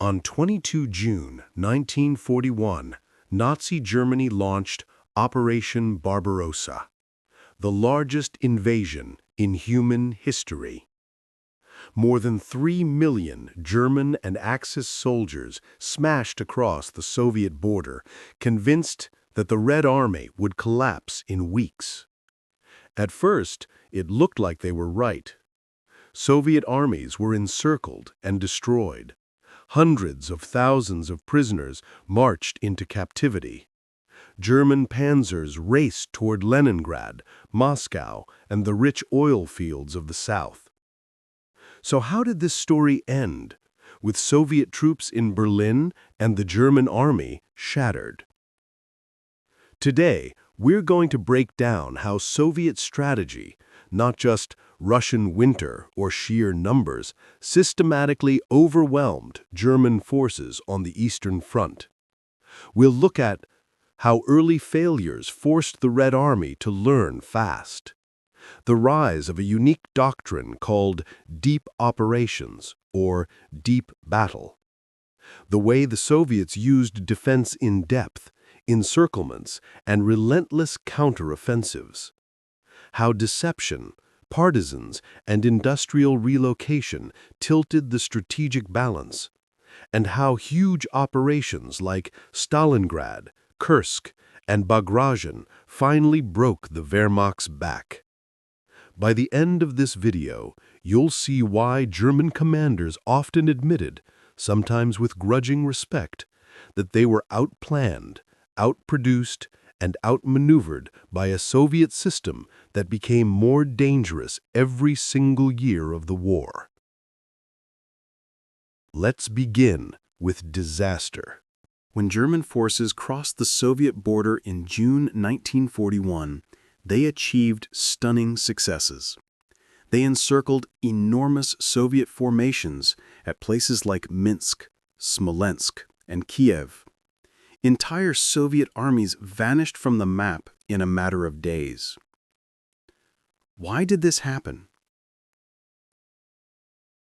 On 22 June 1941, Nazi Germany launched Operation Barbarossa, the largest invasion in human history. More than 3 million German and Axis soldiers smashed across the Soviet border, convinced that the Red Army would collapse in weeks. At first, it looked like they were right. Soviet armies were encircled and destroyed. Hundreds of thousands of prisoners marched into captivity. German panzers raced toward Leningrad, Moscow, and the rich oil fields of the south. So how did this story end, with Soviet troops in Berlin and the German army shattered? Today, we're going to break down how Soviet strategy, not just Russian winter or sheer numbers, systematically overwhelmed German forces on the Eastern Front. We'll look at how early failures forced the Red Army to learn fast, the rise of a unique doctrine called deep operations or deep battle, the way the Soviets used defense in depth, encirclements, and relentless counteroffensives, how deception, partisans, and industrial relocation tilted the strategic balance, and how huge operations like Stalingrad, Kursk, and Bagration finally broke the Wehrmacht's back. By the end of this video, you'll see why German commanders often admitted, sometimes with grudging respect, that they were outplanned, outproduced, and outmaneuvered by a Soviet system that became more dangerous every single year of the war. Let's begin with disaster. When German forces crossed the Soviet border in June 1941, they achieved stunning successes. They encircled enormous Soviet formations at places like Minsk, Smolensk, and Kiev. Entire Soviet armies vanished from the map in a matter of days. Why did this happen?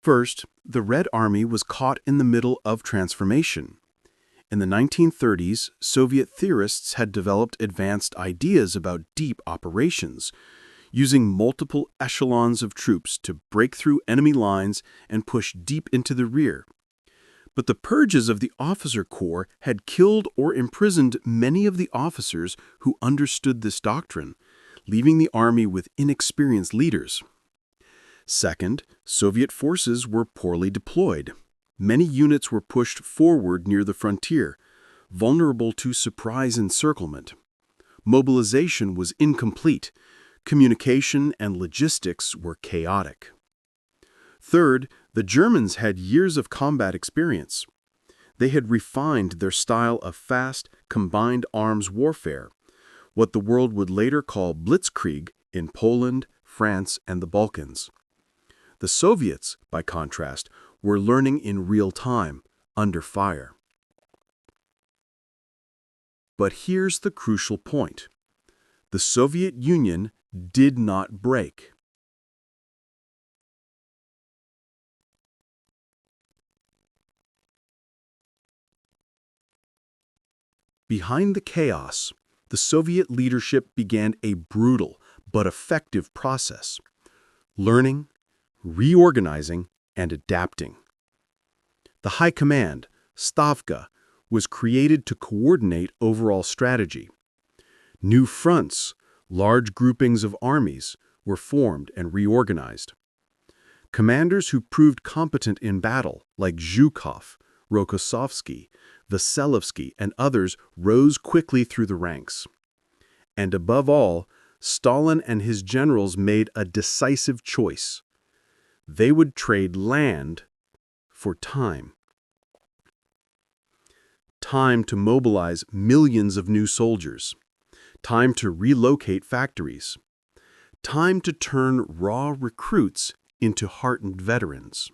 First, the Red Army was caught in the middle of transformation. In the 1930s, Soviet theorists had developed advanced ideas about deep operations, using multiple echelons of troops to break through enemy lines and push deep into the rear. But the purges of the officer corps had killed or imprisoned many of the officers who understood this doctrine, leaving the army with inexperienced leaders. Second, Soviet forces were poorly deployed. Many units were pushed forward near the frontier, vulnerable to surprise encirclement. Mobilization was incomplete. Communication and logistics were chaotic. Third, the Germans had years of combat experience. They had refined their style of fast, combined arms warfare, what the world would later call Blitzkrieg in Poland, France, and the Balkans. The Soviets, by contrast, were learning in real time, under fire. But here's the crucial point. The Soviet Union did not break. Behind the chaos, the Soviet leadership began a brutal but effective process, learning, reorganizing, and adapting. The High Command, Stavka, was created to coordinate overall strategy. New fronts, large groupings of armies, were formed and reorganized. Commanders who proved competent in battle, like Zhukov, Rokossovsky, Vasilevsky, and others, rose quickly through the ranks. And above all, Stalin and his generals made a decisive choice. They would trade land for time. Time to mobilize millions of new soldiers. Time to relocate factories. Time to turn raw recruits into hardened veterans.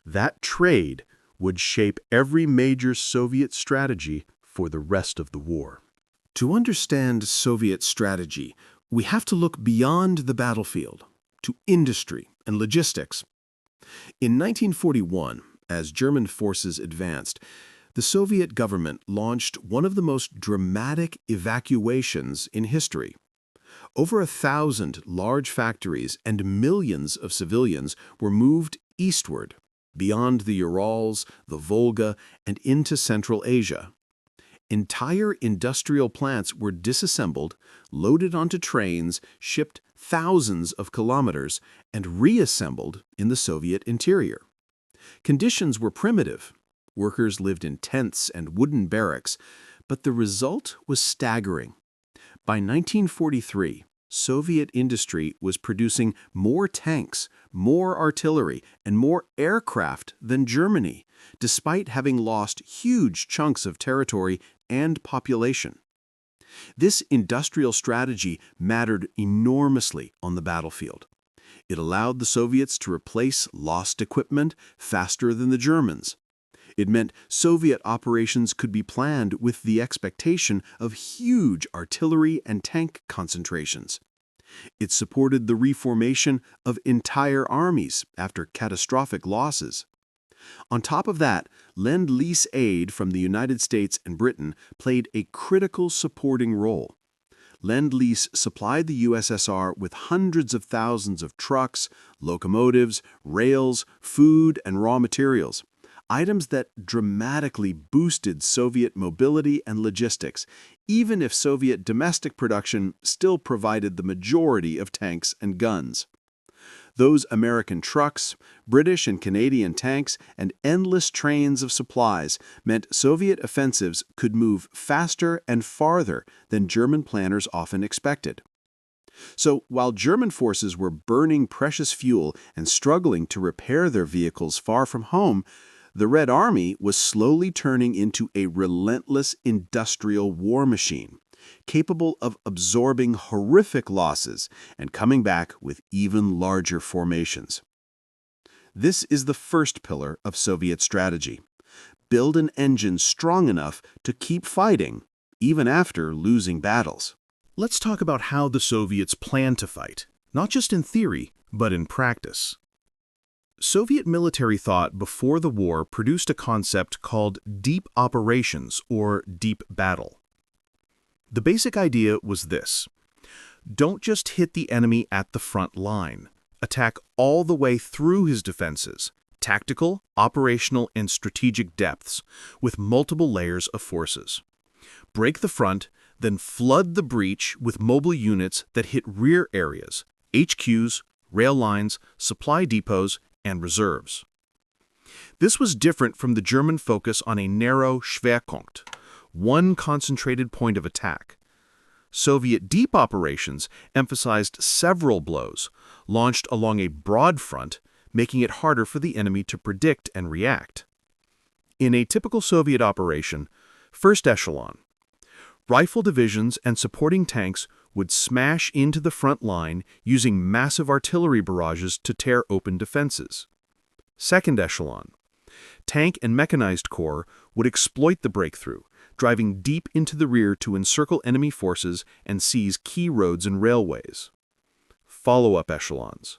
That trade would shape every major Soviet strategy for the rest of the war. To understand Soviet strategy, we have to look beyond the battlefield, to industry and logistics. In 1941, As German forces advanced, the Soviet government launched one of the most dramatic evacuations in history. Over 1,000 large factories and millions of civilians were moved eastward, beyond the Urals, the Volga, and into Central Asia. Entire industrial plants were disassembled, loaded onto trains, shipped thousands of kilometers, and reassembled in the Soviet interior. Conditions were primitive. Workers lived in tents and wooden barracks, but the result was staggering. By 1943, Soviet industry was producing more tanks, more artillery, and more aircraft than Germany, despite having lost huge chunks of territory and population. This industrial strategy mattered enormously on the battlefield. It allowed the Soviets to replace lost equipment faster than the Germans. It meant Soviet operations could be planned with the expectation of huge artillery and tank concentrations. It supported the reformation of entire armies after catastrophic losses. On top of that, Lend-Lease aid from the United States and Britain played a critical supporting role. Lend-Lease supplied the USSR with hundreds of thousands of trucks, locomotives, rails, food, and raw materials. Items that dramatically boosted Soviet mobility and logistics, even if Soviet domestic production still provided the majority of tanks and guns. Those American trucks, British and Canadian tanks, and endless trains of supplies meant Soviet offensives could move faster and farther than German planners often expected. So, while German forces were burning precious fuel and struggling to repair their vehicles far from home, the Red Army was slowly turning into a relentless industrial war machine, capable of absorbing horrific losses and coming back with even larger formations. This is the first pillar of Soviet strategy. Build an engine strong enough to keep fighting, even after losing battles. Let's talk about how the Soviets planned to fight, not just in theory, but in practice. Soviet military thought before the war produced a concept called deep operations or deep battle. The basic idea was this: don't just hit the enemy at the front line. Attack all the way through his defenses, tactical, operational, and strategic depths, with multiple layers of forces. Break the front, then flood the breach with mobile units that hit rear areas, HQs, rail lines, supply depots, and reserves. This was different from the German focus on a narrow Schwerpunkt, one concentrated point of attack. Soviet deep operations emphasized several blows, launched along a broad front, making it harder for the enemy to predict and react. In a typical Soviet operation, first echelon, rifle divisions and supporting tanks would smash into the front line using massive artillery barrages to tear open defenses. Second echelon, tank and mechanized corps would exploit the breakthrough, driving deep into the rear to encircle enemy forces and seize key roads and railways. Follow-up echelons.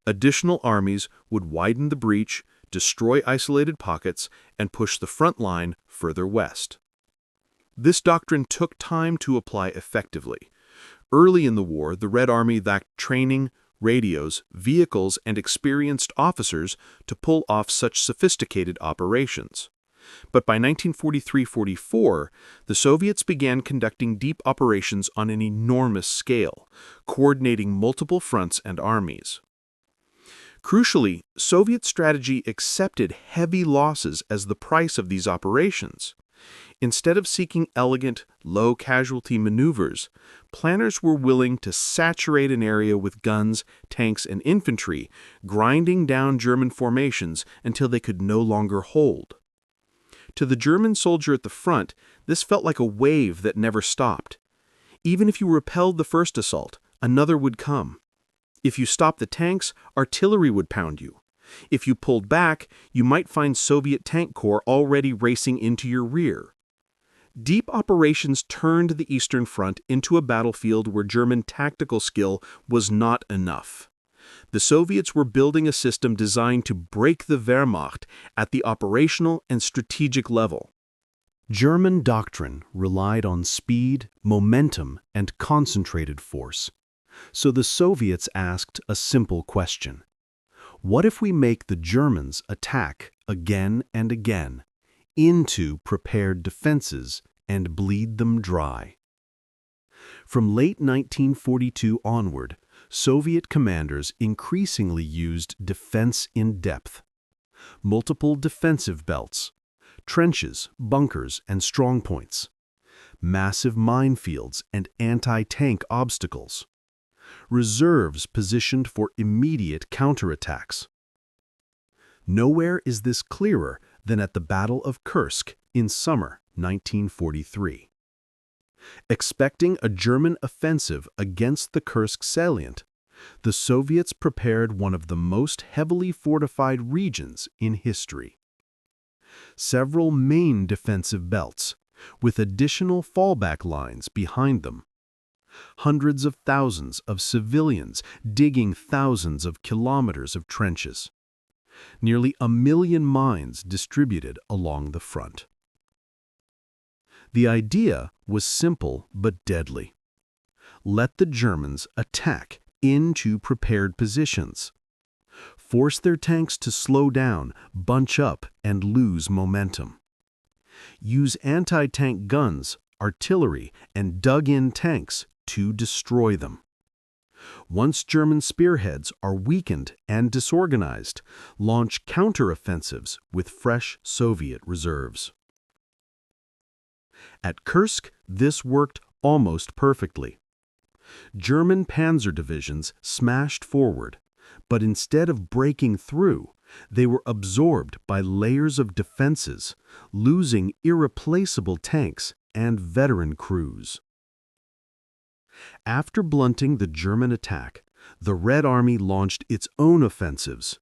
Additional armies would widen the breach, destroy isolated pockets, and push the front line further west. This doctrine took time to apply effectively. Early in the war, the Red Army lacked training, radios, vehicles, and experienced officers to pull off such sophisticated operations. But by 1943-44, the Soviets began conducting deep operations on an enormous scale, coordinating multiple fronts and armies. Crucially, Soviet strategy accepted heavy losses as the price of these operations. Instead of seeking elegant, low-casualty maneuvers, planners were willing to saturate an area with guns, tanks, and infantry, grinding down German formations until they could no longer hold. To the German soldier at the front, this felt like a wave that never stopped. Even if you repelled the first assault, another would come. If you stopped the tanks, artillery would pound you. If you pulled back, you might find Soviet tank corps already racing into your rear. Deep operations turned the Eastern Front into a battlefield where German tactical skill was not enough. The Soviets were building a system designed to break the Wehrmacht at the operational and strategic level. German doctrine relied on speed, momentum, and concentrated force. So the Soviets asked a simple question. What if we make the Germans attack again and again, into prepared defenses, and bleed them dry? From late 1942 onward, Soviet commanders increasingly used defense in depth. Multiple defensive belts, trenches, bunkers, and strongpoints, massive minefields and anti-tank obstacles, reserves positioned for immediate counterattacks. Nowhere is this clearer than at the Battle of Kursk in summer 1943. Expecting a German offensive against the Kursk salient, the Soviets prepared one of the most heavily fortified regions in history. Several main defensive belts, with additional fallback lines behind them. Hundreds of thousands of civilians digging thousands of kilometers of trenches. Nearly 1 million mines distributed along the front. The idea was simple but deadly. Let the Germans attack into prepared positions. Force their tanks to slow down, bunch up, and lose momentum. Use anti-tank guns, artillery, and dug-in tanks to destroy them. Once German spearheads are weakened and disorganized, launch counteroffensives with fresh Soviet reserves. At Kursk, this worked almost perfectly. German panzer divisions smashed forward, but instead of breaking through, they were absorbed by layers of defenses, losing irreplaceable tanks and veteran crews. After blunting the German attack, the Red Army launched its own offensives,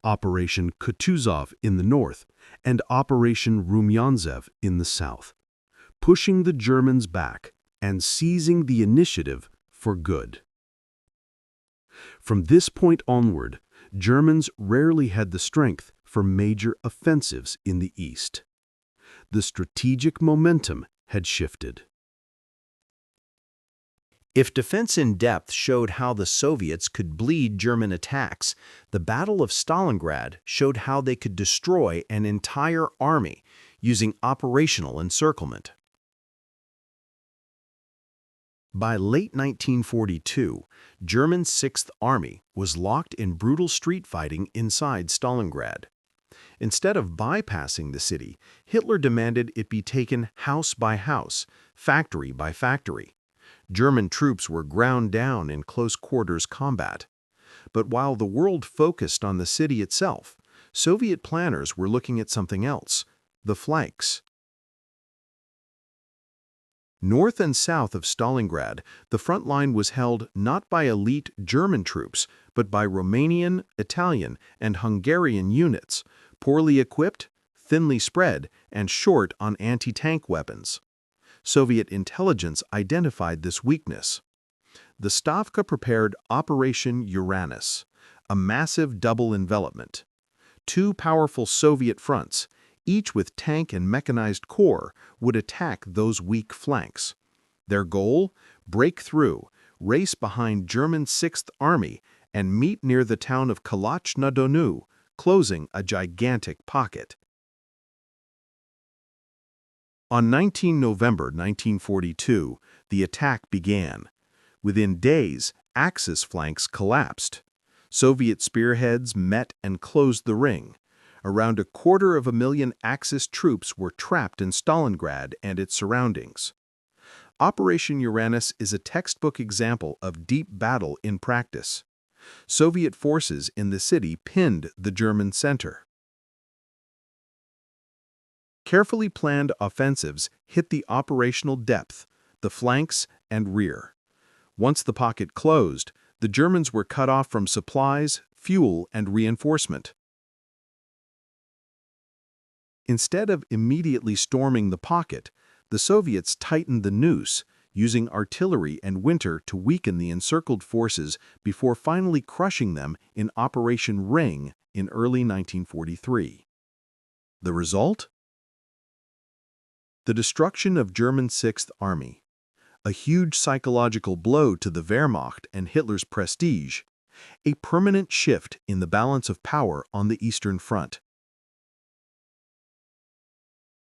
Operation Kutuzov in the north and Operation Rumyantsev in the south, pushing the Germans back and seizing the initiative for good. From this point onward, Germans rarely had the strength for major offensives in the east. The strategic momentum had shifted. If defense in depth showed how the Soviets could bleed German attacks, the Battle of Stalingrad showed how they could destroy an entire army using operational encirclement. By late 1942, German 6th Army was locked in brutal street fighting inside Stalingrad. Instead of bypassing the city, Hitler demanded it be taken house by house, factory by factory. German troops were ground down in close-quarters combat. But while the world focused on the city itself, Soviet planners were looking at something else: the flanks. North and south of Stalingrad, the front line was held not by elite German troops, but by Romanian, Italian, and Hungarian units, poorly equipped, thinly spread, and short on anti-tank weapons. Soviet intelligence identified this weakness. The Stavka prepared Operation Uranus, a massive double envelopment. 2 powerful Soviet fronts, each with tank and mechanized corps, would attack those weak flanks. Their goal? Break through, race behind German 6th Army, and meet near the town of Kalach-na-Donu, closing a gigantic pocket. On 19 November 1942, the attack began. Within days, Axis flanks collapsed. Soviet spearheads met and closed the ring. Around 250,000 Axis troops were trapped in Stalingrad and its surroundings. Operation Uranus is a textbook example of deep battle in practice. Soviet forces in the city pinned the German center. Carefully planned offensives hit the operational depth, the flanks, and rear. Once the pocket closed, the Germans were cut off from supplies, fuel, and reinforcement. Instead of immediately storming the pocket, the Soviets tightened the noose, using artillery and winter to weaken the encircled forces before finally crushing them in Operation Ring in early 1943. The result? The destruction of German Sixth Army, a huge psychological blow to the Wehrmacht and Hitler's prestige, a permanent shift in the balance of power on the Eastern Front.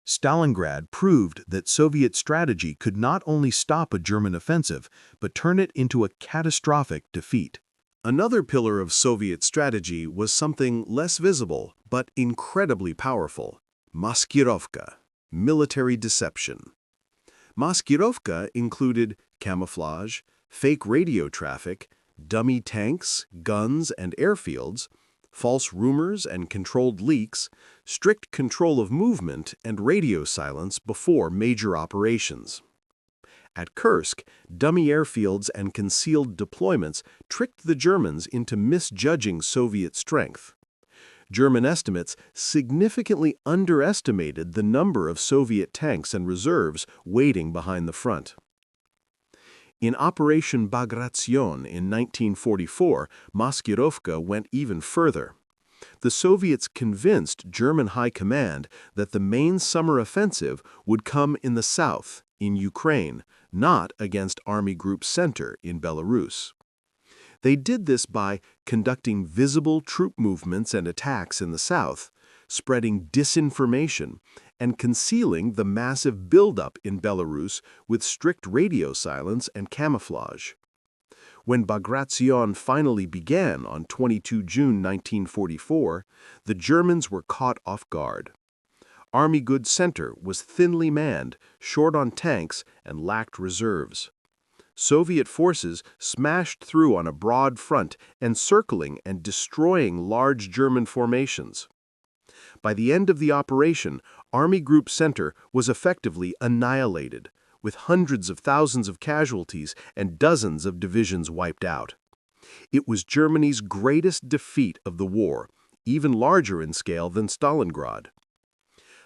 Stalingrad proved that Soviet strategy could not only stop a German offensive, but turn it into a catastrophic defeat. Another pillar of Soviet strategy was something less visible, but incredibly powerful: Maskirovka, military deception. Maskirovka included camouflage, fake radio traffic, dummy tanks, guns, and airfields, false rumors and controlled leaks, strict control of movement, and radio silence before major operations. At Kursk, dummy airfields and concealed deployments tricked the Germans into misjudging Soviet strength. German estimates significantly underestimated the number of Soviet tanks and reserves waiting behind the front. In Operation Bagration in 1944, Maskirovka went even further. The Soviets convinced German high command that the main summer offensive would come in the south, in Ukraine, not against Army Group Center in Belarus. They did this by conducting visible troop movements and attacks in the south, spreading disinformation, and concealing the massive buildup in Belarus with strict radio silence and camouflage. When Bagration finally began on 22 June 1944, the Germans were caught off guard. Army Goods Center was thinly manned, short on tanks, and lacked reserves. Soviet forces smashed through on a broad front, encircling and destroying large German formations. By the end of the operation, Army Group Center was effectively annihilated, with hundreds of thousands of casualties and dozens of divisions wiped out. It was Germany's greatest defeat of the war, even larger in scale than Stalingrad.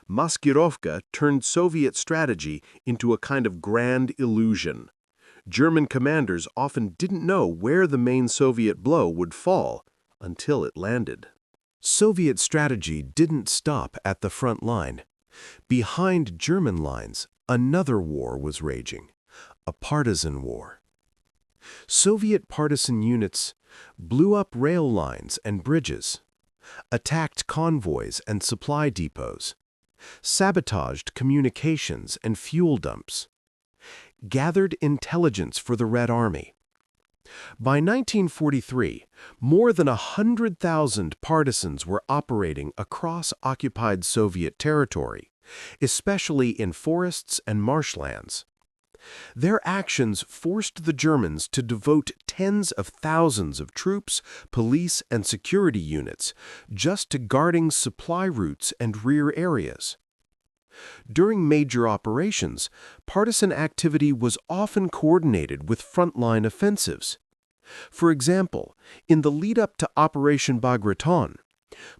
Maskirovka turned Soviet strategy into a kind of grand illusion. German commanders often didn't know where the main Soviet blow would fall until it landed. Soviet strategy didn't stop at the front line. Behind German lines, another war was raging, a partisan war. Soviet partisan units blew up rail lines and bridges, attacked convoys and supply depots, sabotaged communications and fuel dumps, gathered intelligence for the Red Army. By 1943, more than 100,000 partisans were operating across occupied Soviet territory, especially in forests and marshlands. Their actions forced the Germans to devote tens of thousands of troops, police, and security units just to guarding supply routes and rear areas. During major operations, partisan activity was often coordinated with frontline offensives. For example, in the lead-up to Operation Barbarossa,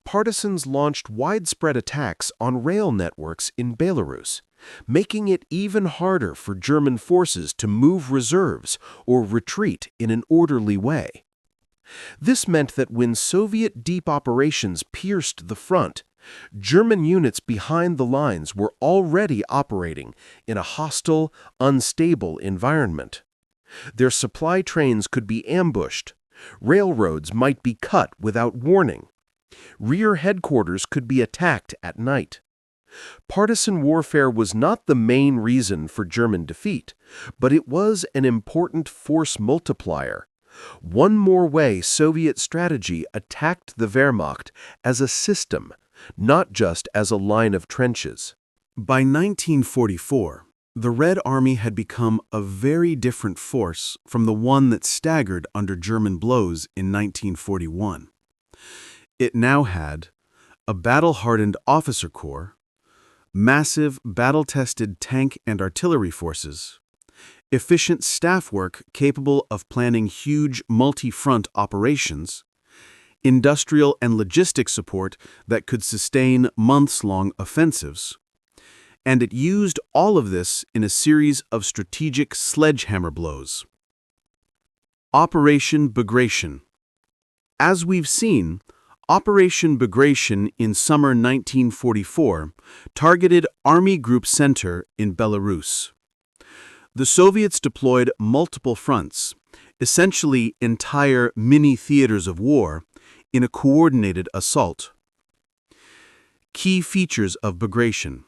partisans launched widespread attacks on rail networks in Belarus, making it even harder for German forces to move reserves or retreat in an orderly way. This meant that when Soviet deep operations pierced the front, German units behind the lines were already operating in a hostile, unstable environment. Their supply trains could be ambushed, railroads might be cut without warning, rear headquarters could be attacked at night. Partisan warfare was not the main reason for German defeat, but it was an important force multiplier. One more way Soviet strategy attacked the Wehrmacht as a system, not just as a line of trenches. By 1944, the Red Army had become a very different force from the one that staggered under German blows in 1941. It now had a battle-hardened officer corps, massive battle-tested tank and artillery forces, efficient staff work capable of planning huge multi-front operations, industrial and logistic support that could sustain months-long offensives, and it used all of this in a series of strategic sledgehammer blows. Operation Bagration. As we've seen, Operation Bagration in summer 1944 targeted Army Group Center in Belarus. The Soviets deployed multiple fronts, essentially entire mini-theaters of war, in a coordinated assault. Key features of Bagration: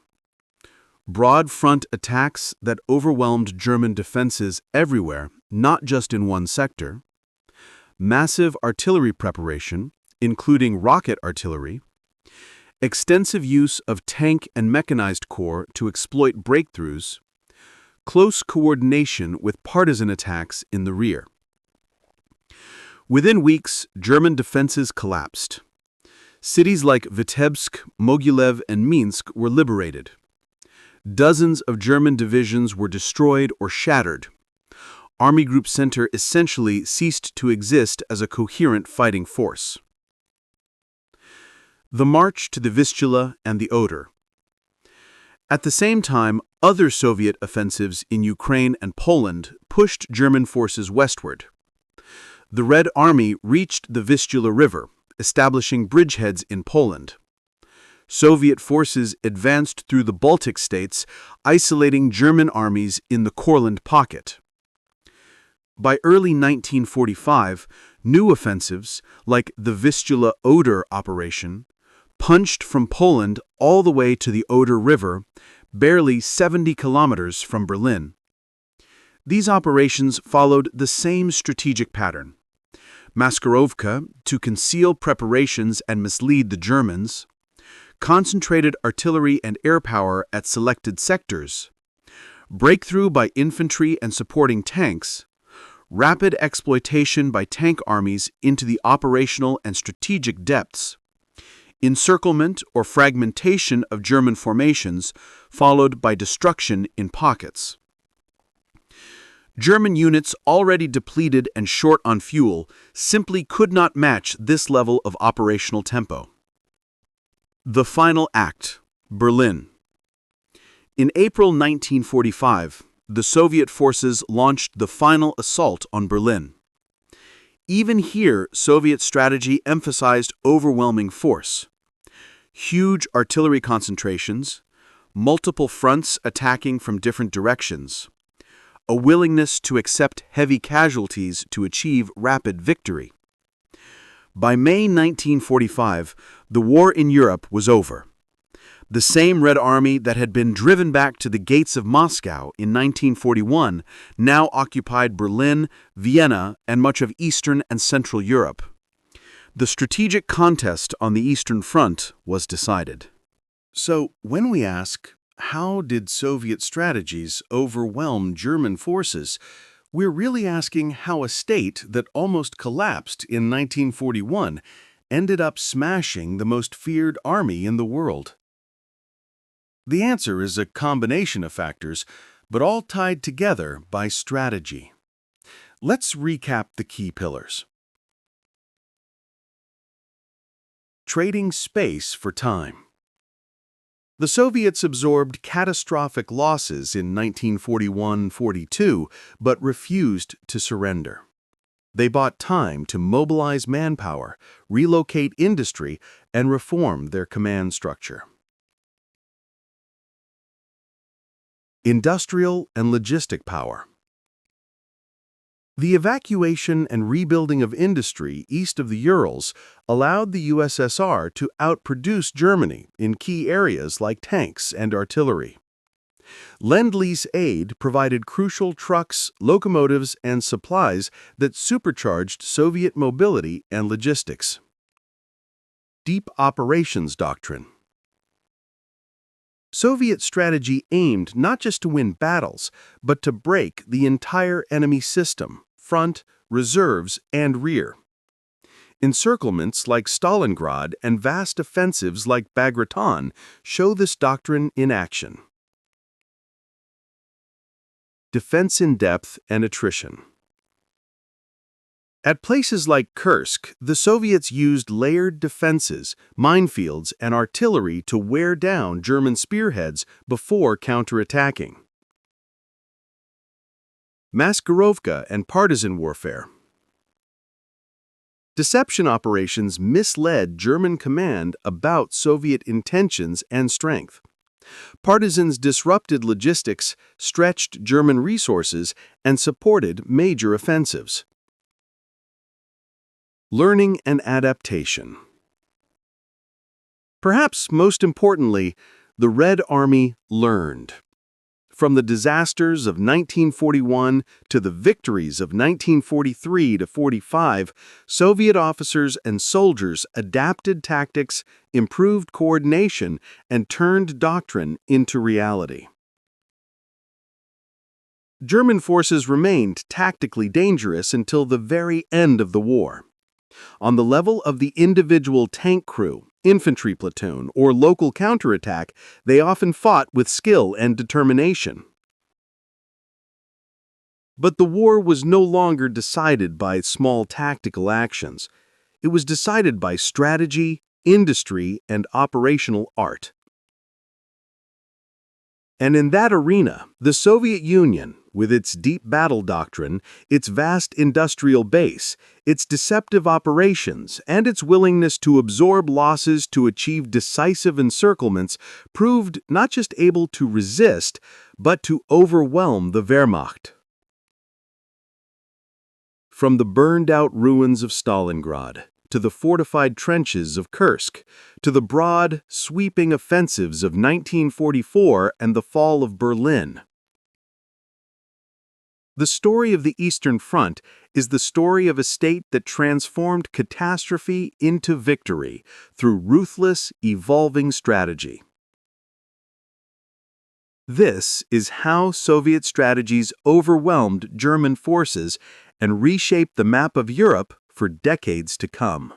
broad front attacks that overwhelmed German defenses everywhere, not just in one sector; massive artillery preparation, including rocket artillery; extensive use of tank and mechanized corps to exploit breakthroughs; close coordination with partisan attacks in the rear. Within weeks, German defenses collapsed. Cities like Vitebsk, Mogilev, and Minsk were liberated. Dozens of German divisions were destroyed or shattered. Army Group Center essentially ceased to exist as a coherent fighting force. The march to the Vistula and the Oder. At the same time, other Soviet offensives in Ukraine and Poland pushed German forces westward. The Red Army reached the Vistula River, establishing bridgeheads in Poland. Soviet forces advanced through the Baltic states, isolating German armies in the Courland pocket. By early 1945, new offensives, like the Vistula-Oder operation, punched from Poland all the way to the Oder River, barely 70 kilometers from Berlin. These operations followed the same strategic pattern: Maskirovka, to conceal preparations and mislead the Germans; concentrated artillery and air power at selected sectors; breakthrough by infantry and supporting tanks; rapid exploitation by tank armies into the operational and strategic depths; encirclement or fragmentation of German formations, followed by destruction in pockets. German units already depleted and short on fuel simply could not match this level of operational tempo. The final act, Berlin. In April 1945, the Soviet forces launched the final assault on Berlin. Even here, Soviet strategy emphasized overwhelming force. Huge artillery concentrations, multiple fronts attacking from different directions, a willingness to accept heavy casualties to achieve rapid victory. By May 1945, the war in Europe was over. The same Red Army that had been driven back to the gates of Moscow in 1941 now occupied Berlin, Vienna, and much of Eastern and Central Europe. The strategic contest on the Eastern Front was decided. So, when we ask, how did Soviet strategies overwhelm German forces, we're really asking how a state that almost collapsed in 1941 ended up smashing the most feared army in the world. The answer is a combination of factors, but all tied together by strategy. Let's recap the key pillars. Trading space for time. The Soviets absorbed catastrophic losses in 1941-42, but refused to surrender. They bought time to mobilize manpower, relocate industry, and reform their command structure. Industrial and logistic power. The evacuation and rebuilding of industry east of the Urals allowed the USSR to outproduce Germany in key areas like tanks and artillery. Lend-Lease aid provided crucial trucks, locomotives, and supplies that supercharged Soviet mobility and logistics. Deep Operations Doctrine. Soviet strategy aimed not just to win battles, but to break the entire enemy system, front, reserves, and rear. Encirclements like Stalingrad and vast offensives like Bagration show this doctrine in action. Defense in depth and attrition. At places like Kursk, the Soviets used layered defenses, minefields, and artillery to wear down German spearheads before counterattacking. Maskirovka and partisan warfare. Deception operations misled German command about Soviet intentions and strength. Partisans disrupted logistics, stretched German resources, and supported major offensives. Learning and adaptation. Perhaps most importantly, the Red Army learned. From the disasters of 1941 to the victories of 1943 to 45, Soviet officers and soldiers adapted tactics, improved coordination, and turned doctrine into reality. German forces remained tactically dangerous until the very end of the war. On the level of the individual tank crew, infantry platoon, or local counterattack, they often fought with skill and determination. But the war was no longer decided by small tactical actions. It was decided by strategy, industry, and operational art. And in that arena, the Soviet Union, with its deep battle doctrine, its vast industrial base, its deceptive operations, and its willingness to absorb losses to achieve decisive encirclements, proved not just able to resist, but to overwhelm the Wehrmacht. From the burned-out ruins of Stalingrad, to the fortified trenches of Kursk, to the broad, sweeping offensives of 1944 and the fall of Berlin. The story of the Eastern Front is the story of a state that transformed catastrophe into victory through ruthless, evolving strategy. This is how Soviet strategies overwhelmed German forces and reshaped the map of Europe for decades to come.